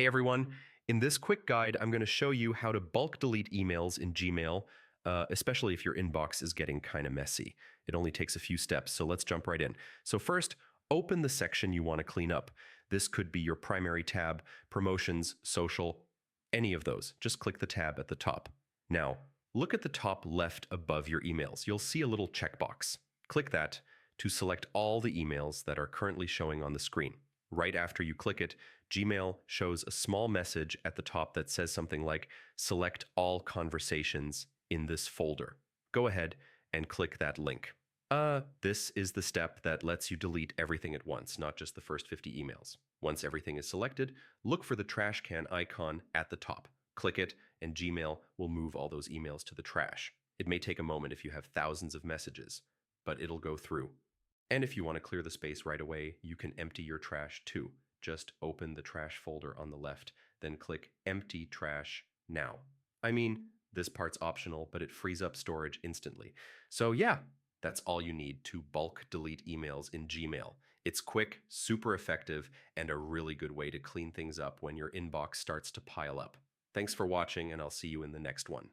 Hey everyone, in this quick guide, I'm going to show you how to bulk delete emails in Gmail, especially if your inbox is getting kind of messy. It only takes a few steps, so let's jump right in. So first, open the section you want to clean up. This could be your primary tab, promotions, social, any of those. Just click the tab at the top. Now, look at the top left above your emails. You'll see a little checkbox. Click that to select all the emails that are currently showing on the screen. Right after you click it, Gmail shows a small message at the top that says something like, select all conversations in this folder. Go ahead and click that link. This is the step that lets you delete everything at once, not just the first 50 emails. Once everything is selected, look for the trash can icon at the top. Click it, and Gmail will move all those emails to the trash. It may take a moment if you have thousands of messages, but it'll go through. And if you want to clear the space right away, you can empty your trash too. Just open the trash folder on the left, then click Empty Trash Now. I mean, this part's optional, but it frees up storage instantly. So yeah, that's all you need to bulk delete emails in Gmail. It's quick, super effective, and a really good way to clean things up when your inbox starts to pile up. Thanks for watching, and I'll see you in the next one.